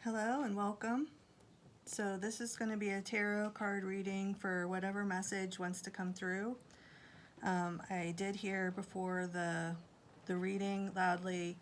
Hello and welcome. So this is going to be a tarot card reading for whatever message wants to come through. I did hear before the reading loudly,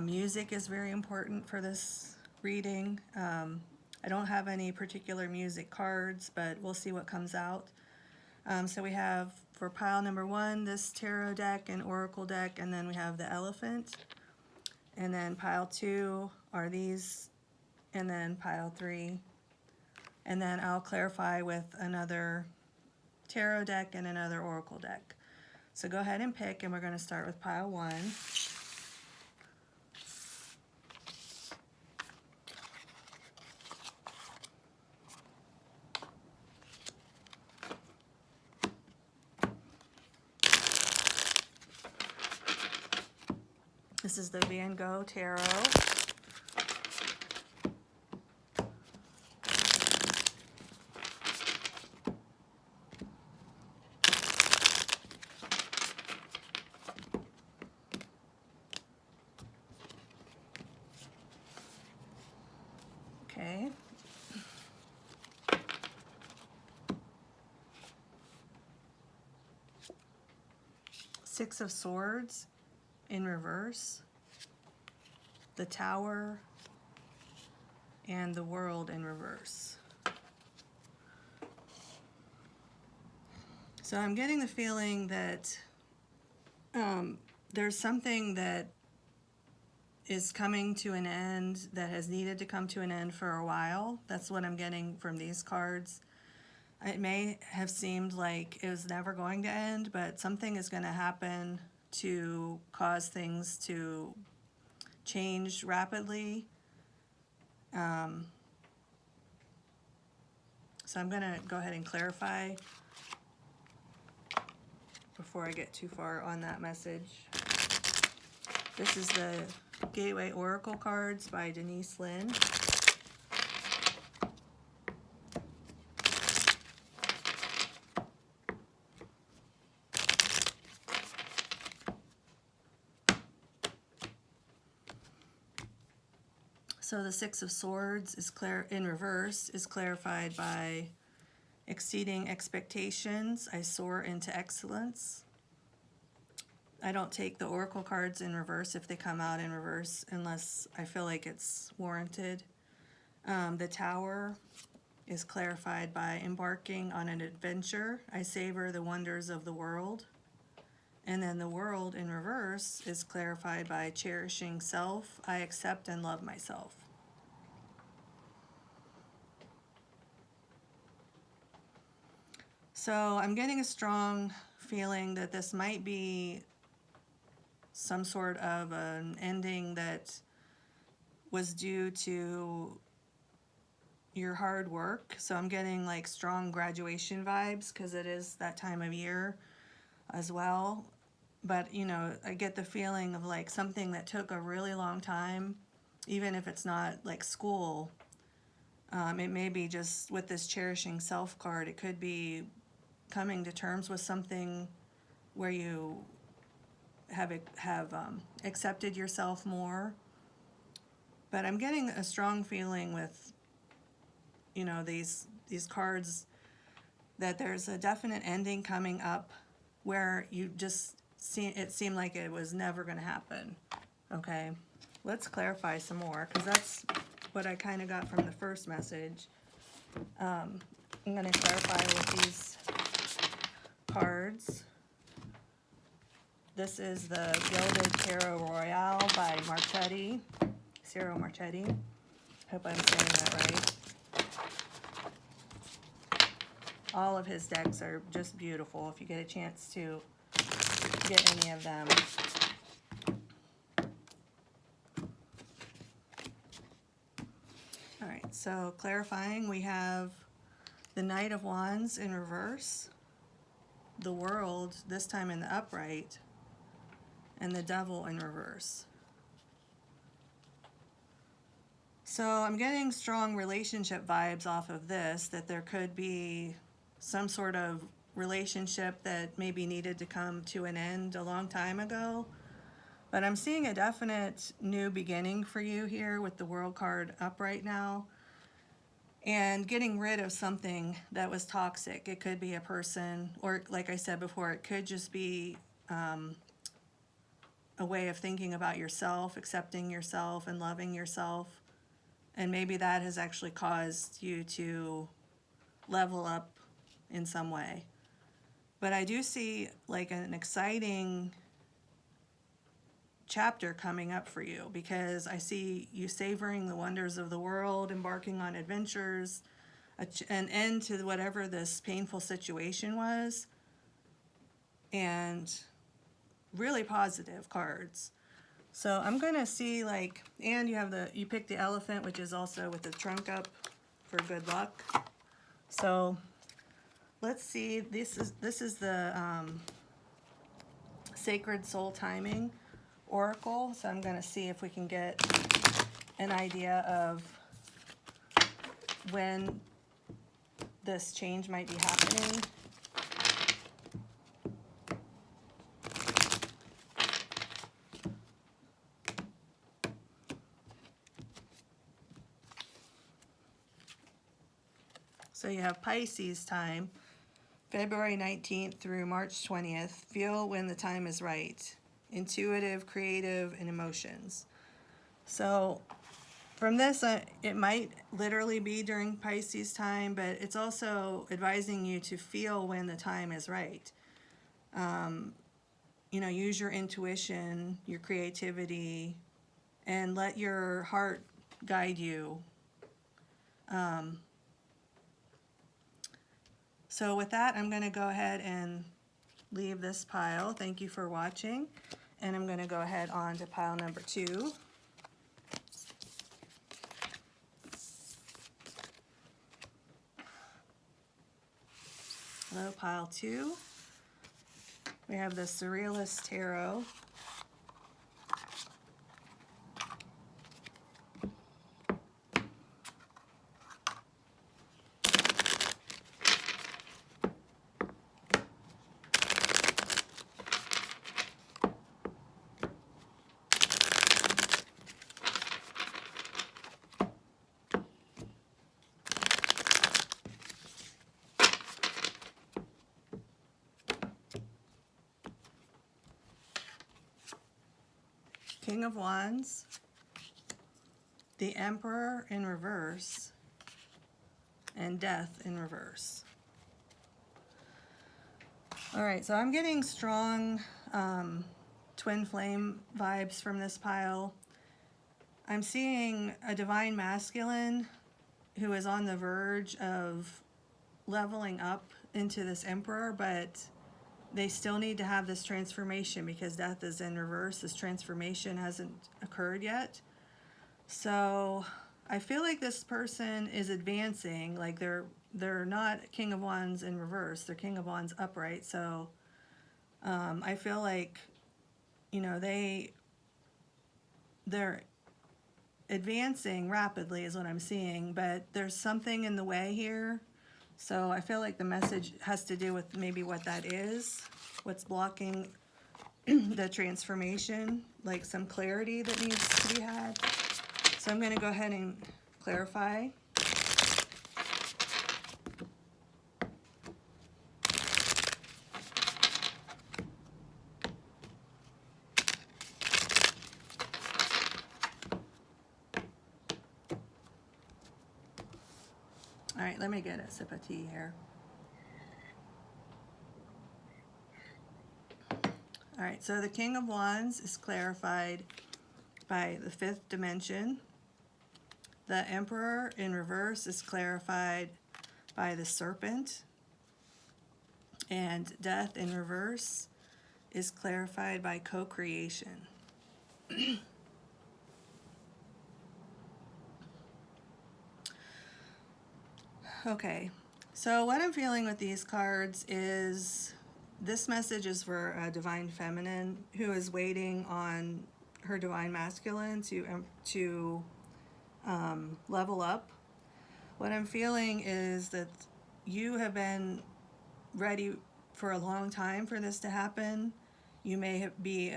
music is very important for this reading. I don't have any particular music cards, but we'll see what comes out. So we have for pile number 1 this tarot deck and oracle deck, and then we have the elephant. And then pile 2 are these, and then pile 3. And then I'll clarify with another tarot deck and another oracle deck. So go ahead and pick, and we're going to start with pile 1. This is the Van Gogh Tarot. Okay. Six of Swords in reverse, the Tower, and the World in reverse. So I'm getting the feeling that there's something that is coming to an end that has needed to come to an end for a while. That's what I'm getting from these cards. It may have seemed like it was never going to end, but something is going to happen to cause things to change rapidly. So I'm going to go ahead and clarify before I get too far on that message. This is the Gateway Oracle cards by Denise Linn. So the Six of Swords is in reverse is clarified by exceeding expectations. I soar into excellence. I don't take the oracle cards in reverse if they come out in reverse unless I feel like it's warranted. The Tower is clarified by embarking on an adventure. I savor the wonders of the world. And then the World in reverse is clarified by cherishing self. I accept and love myself. So I'm getting a strong feeling that this might be some sort of an ending that was due to your hard work. So I'm getting like strong graduation vibes because it is that time of year as well. But, you know, I get the feeling of like something that took a really long time, even if it's not like school. It may be just with this cherishing self card, it could be coming to terms with something where you have accepted yourself more. But I'm getting a strong feeling with, you know, these cards that there's a definite ending coming up where you just it seemed like it was never going to happen. Okay, let's clarify some more because that's what I kind of got from the first message. I'm going to clarify with these cards. This is the Gilded Tarot Royale by Marchetti, Ciro Marchetti. Hope I'm saying that right. All of his decks are just beautiful if you get a chance to get any of them. All right, so clarifying, we have the Knight of Wands in reverse, the World, this time in the upright, and the Devil in reverse. So I'm getting strong relationship vibes off of this, that there could be some sort of relationship that maybe needed to come to an end a long time ago. But I'm seeing a definite new beginning for you here with the World card up right now. And getting rid of something that was toxic. It could be a person, or like I said before, it could just be a way of thinking about yourself, accepting yourself, and loving yourself. And maybe that has actually caused you to level up in some way. But I do see like an exciting chapter coming up for you, because I see you savoring the wonders of the world, embarking on adventures, an end to whatever this painful situation was, and really positive cards. So I'm going to see like, and you picked the elephant, which is also with the trunk up for good luck. So let's see, this is the Sacred Soul Timing Oracle. So I'm going to see if we can get an idea of when this change might be happening. So you have Pisces time, February 19th through March 20th. Feel when the time is right. Intuitive, creative, and emotions. So from this, it might literally be during Pisces time, but it's also advising you to feel when the time is right. Use your intuition, your creativity, and let your heart guide you. So with that, I'm going to go ahead and leave this pile. Thank you for watching. And I'm going to go ahead on to pile number 2. Hello, pile 2. We have the Surrealist Tarot. King of Wands, the Emperor in reverse, and Death in reverse. All right, so I'm getting strong twin flame vibes from this pile. I'm seeing a divine masculine who is on the verge of leveling up into this Emperor, but they still need to have this transformation because Death is in reverse. This transformation hasn't occurred yet. So I feel like this person is advancing. Like they're not King of Wands in reverse. They're King of Wands upright. So I feel like, they're advancing rapidly is what I'm seeing, but there's something in the way here. So I feel like the message has to do with maybe what that is, what's blocking the transformation, like some clarity that needs to be had. So I'm going to go ahead and clarify. All right, let me get a sip of tea here. All right, so the King of Wands is clarified by the 5th dimension. The Emperor in reverse is clarified by the Serpent. And Death in reverse is clarified by co-creation. Okay, so what I'm feeling with these cards is this message is for a divine feminine who is waiting on her divine masculine to level up. What I'm feeling is that you have been ready for a long time for this to happen. You may be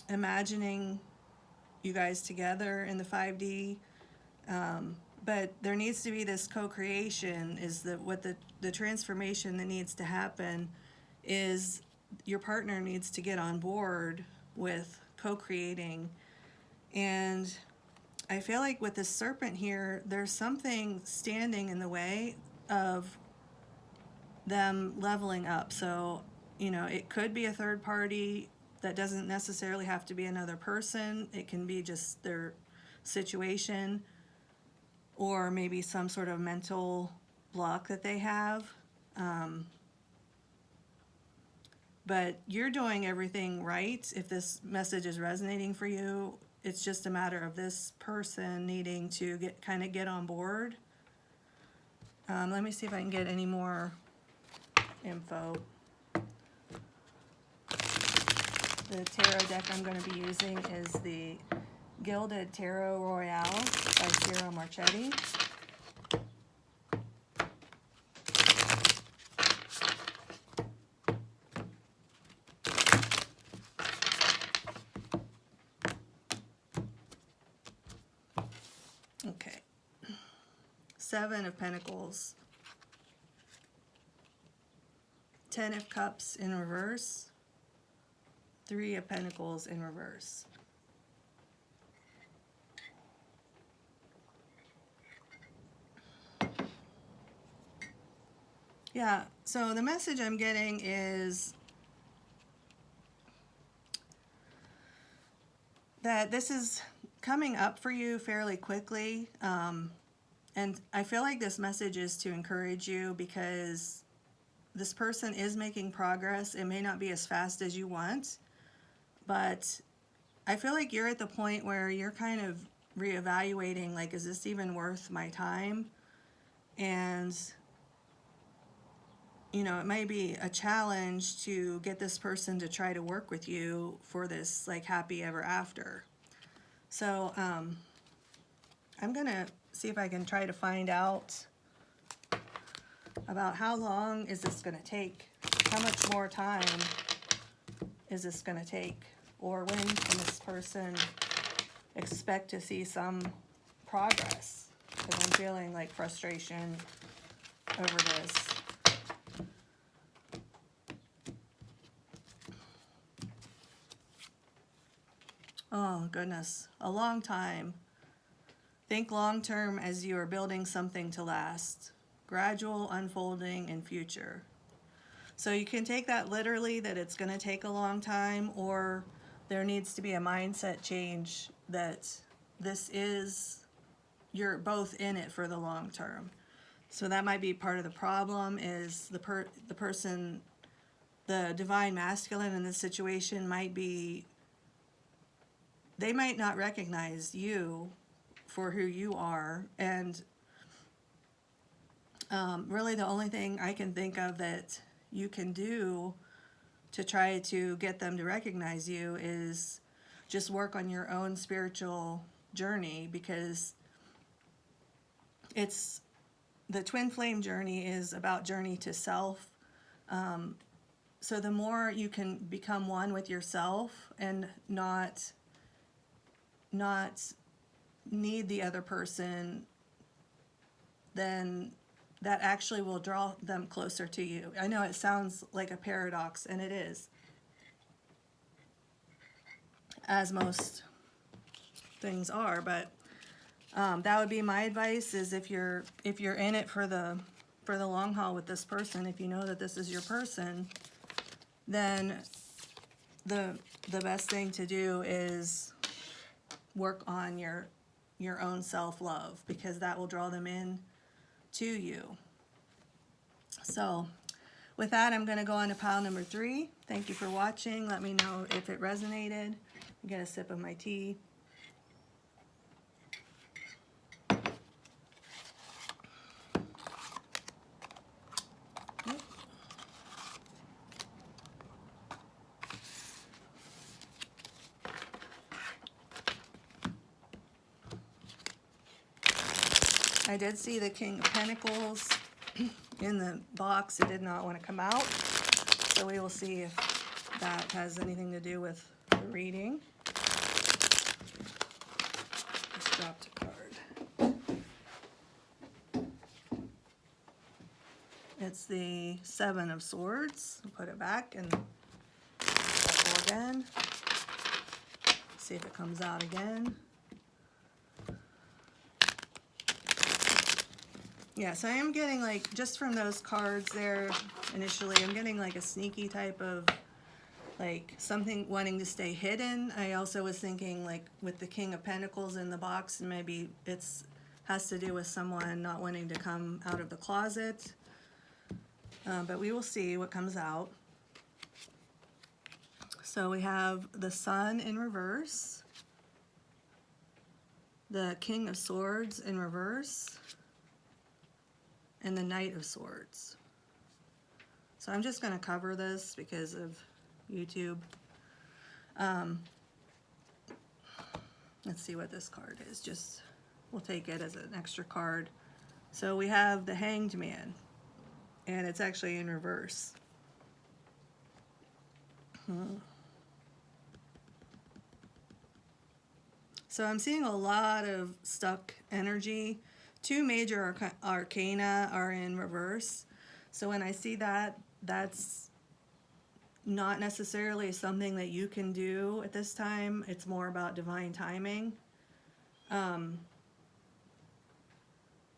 imagining you guys together in the 5D. But there needs to be this co-creation. Is that what the transformation that needs to happen is your partner needs to get on board with co-creating. And I feel like with the serpent here, there's something standing in the way of them leveling up. So, you know, it could be a third party. That doesn't necessarily have to be another person. It can be just their situation, or maybe some sort of mental block that they have. But you're doing everything right. If this message is resonating for you, it's just a matter of this person needing to get on board. Let me see if I can get any more info. The tarot deck I'm going to be using is the Gilded Tarot Royale by Ciro Marchetti. Okay. 7 of Pentacles. 10 of Cups in reverse. 3 of Pentacles in reverse. Yeah, so the message I'm getting is that this is coming up for you fairly quickly. And I feel like this message is to encourage you, because this person is making progress. It may not be as fast as you want, but I feel like you're at the point where you're kind of reevaluating, like, is this even worth my time? And, you know, it may be a challenge to get this person to try to work with you for this, like, happy ever after. So, I'm going to see if I can try to find out about how long is this going to take? How much more time is this going to take? Or when can this person expect to see some progress? Because I'm feeling like frustration over this. Oh, goodness. A long time. Think long term as you are building something to last. Gradual unfolding in future. So you can take that literally, that it's going to take a long time, or there needs to be a mindset change that this is, you're both in it for the long term. So that might be part of the problem, is the person, the divine masculine in this situation might be, they might not recognize you for who you are. And really the only thing I can think of that you can do to try to get them to recognize you is just work on your own spiritual journey, because it's, the twin flame journey is about journey to self. So the more you can become one with yourself and not need the other person, then that actually will draw them closer to you. I know it sounds like a paradox, and it is, as most things are, but that would be my advice, is if you're in it for the long haul with this person, if you know that this is your person, then the best thing to do is work on your own self-love, because that will draw them in to you. So with that, I'm going to go on to pile number 3. Thank you for watching. Let me know if it resonated. Get a sip of my tea. I did see the King of Pentacles in the box. It did not want to come out. So we will see if that has anything to do with the reading. Just dropped a card. It's the Seven of Swords. I'll put it back and shuffle again. See if it comes out again. Yeah, so I am getting, like, just from those cards there initially, I'm getting like a sneaky type of, like, something wanting to stay hidden. I also was thinking, like, with the King of Pentacles in the box, maybe it's has to do with someone not wanting to come out of the closet. But we will see what comes out. So we have the Sun in reverse, the King of Swords in reverse, and the Knight of Swords. So I'm just going to cover this because of YouTube. Let's see what this card is. Just, we'll take it as an extra card. So we have the Hanged Man, and it's actually in reverse. So I'm seeing a lot of stuck energy. Two major arcana are in reverse. So when I see that, that's not necessarily something that you can do at this time. It's more about divine timing.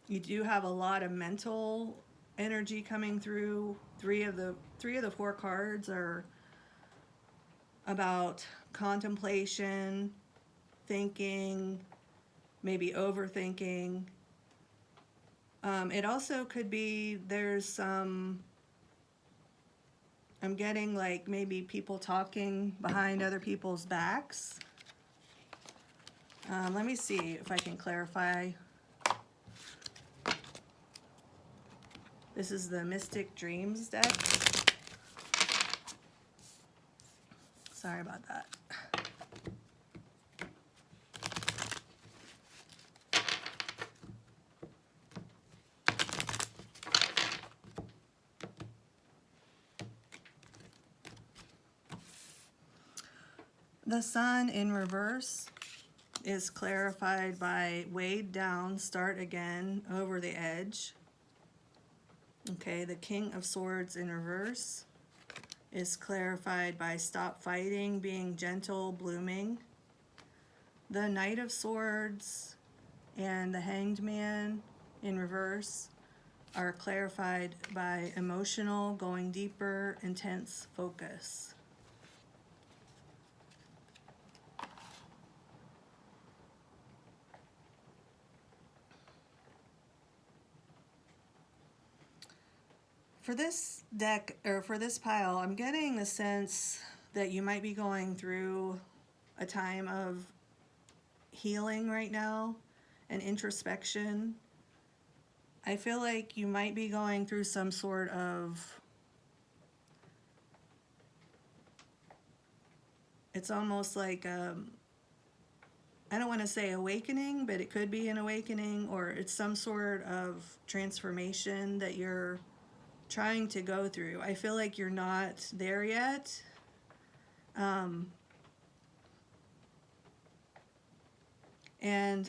You do have a lot of mental energy coming through. Three of the four cards are about contemplation, thinking, maybe overthinking. It also could be there's some, I'm getting like maybe people talking behind other people's backs. Let me see if I can clarify. This is the Mystic Dreams deck. Sorry about that. The Sun in reverse is clarified by weighed down, start again, over the edge. Okay, the King of Swords in reverse is clarified by stop fighting, being gentle, blooming. The Knight of Swords and the Hanged Man in reverse are clarified by emotional, going deeper, intense focus. For this deck, or for this pile, I'm getting the sense that you might be going through a time of healing right now and introspection. I feel like you might be going through some sort of, it's almost like, I don't want to say awakening, but it could be an awakening, or it's some sort of transformation that you're trying to go through. I feel like you're not there yet. And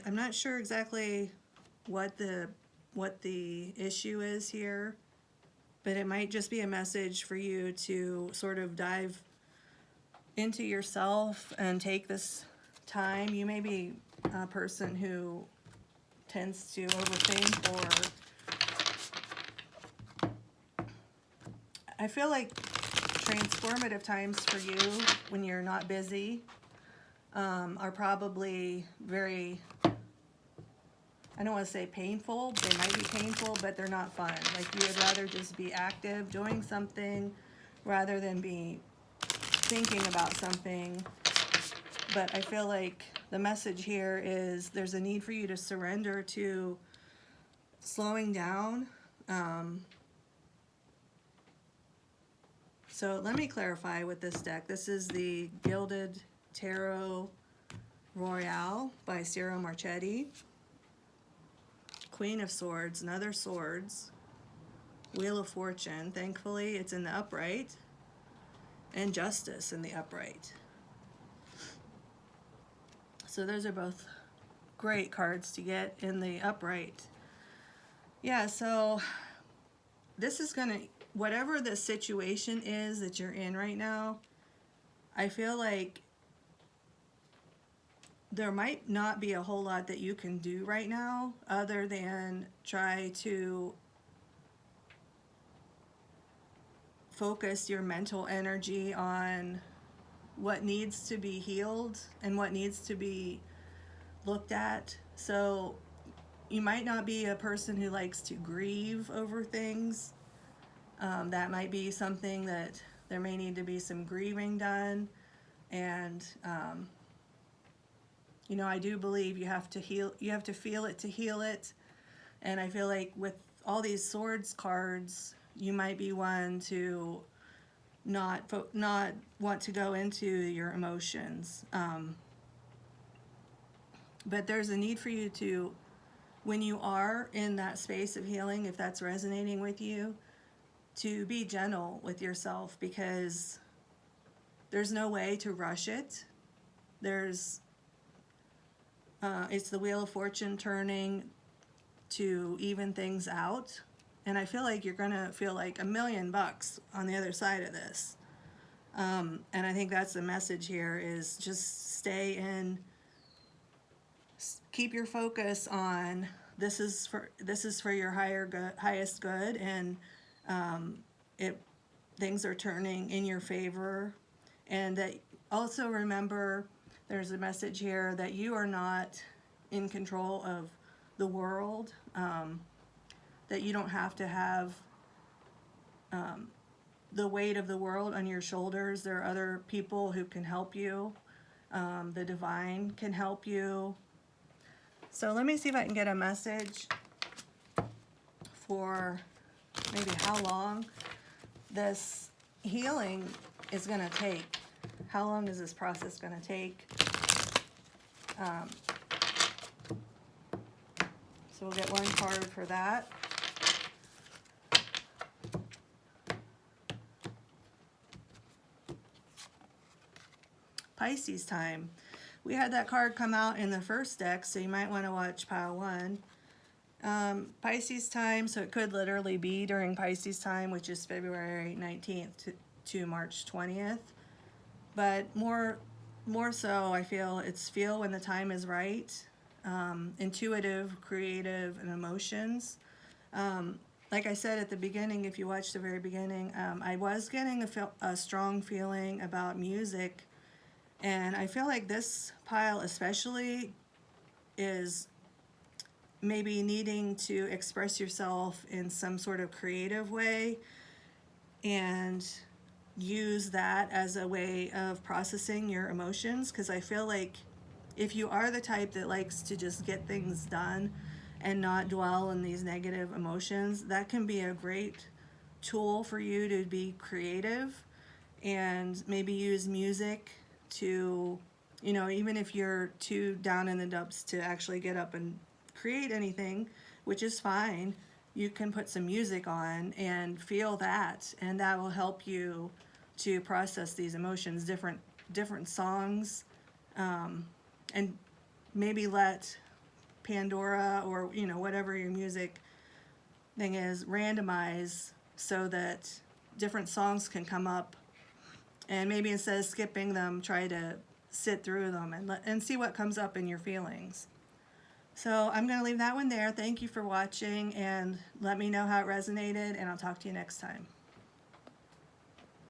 I'm not sure exactly what the issue is here, but it might just be a message for you to sort of dive into yourself and take this time. You may be a person who tends to overthink, or I feel like transformative times for you when you're not busy are probably very, I don't want to say painful. They might be painful, but they're not fun. Like, you would rather just be active, doing something, rather than be thinking about something. But I feel like the message here is there's a need for you to surrender to slowing down. So let me clarify with this deck. This is the Gilded Tarot Royale by Ciro Marchetti. Queen of Swords, another Swords, Wheel of Fortune. Thankfully, it's in the upright. and Justice in the upright. So those are both great cards to get in the upright. Yeah, so this is going to, whatever the situation is that you're in right now, I feel like there might not be a whole lot that you can do right now other than try to focus your mental energy on what needs to be healed and what needs to be looked at. So you might not be a person who likes to grieve over things. That might be something that there may need to be some grieving done. And, you know, I do believe you have to heal, you have to feel it to heal it. And I feel like with all these swords cards, you might be one to not want to go into your emotions. But there's a need for you to, when you are in that space of healing, if that's resonating with you, to be gentle with yourself, because there's no way to rush it. There's, it's the Wheel of Fortune turning to even things out. And I feel like you're going to feel like $1 million on the other side of this. And I think that's the message here, is just stay in, keep your focus on this is for your highest good, and things are turning in your favor. And that also remember, there's a message here that you are not in control of the world, that you don't have to have the weight of the world on your shoulders. There are other people who can help you. The divine can help you. So let me see if I can get a message for maybe how long this healing is going to take. How long is this process going to take? So we'll get one card for that. Pisces time. We had that card come out in the first deck, so you might want to watch pile 1. Pisces time, so it could literally be during Pisces time, which is February 19th to March 20th. But more so, I feel it's feel when the time is right. Intuitive, creative, and emotions. Like I said at the beginning, if you watched the very beginning, I was getting a strong feeling about music. And I feel like this pile especially is maybe needing to express yourself in some sort of creative way and use that as a way of processing your emotions. Because I feel like if you are the type that likes to just get things done and not dwell in these negative emotions, that can be a great tool for you to be creative and maybe use music to, you know, even if you're too down in the dumps to actually get up and create anything, which is fine, you can put some music on and feel that, and that will help you to process these emotions, different songs, and maybe let Pandora, or, you know, whatever your music thing is, randomize so that different songs can come up. And maybe instead of skipping them, try to sit through them and see what comes up in your feelings. So I'm going to leave that one there. Thank you for watching, and let me know how it resonated, and I'll talk to you next time.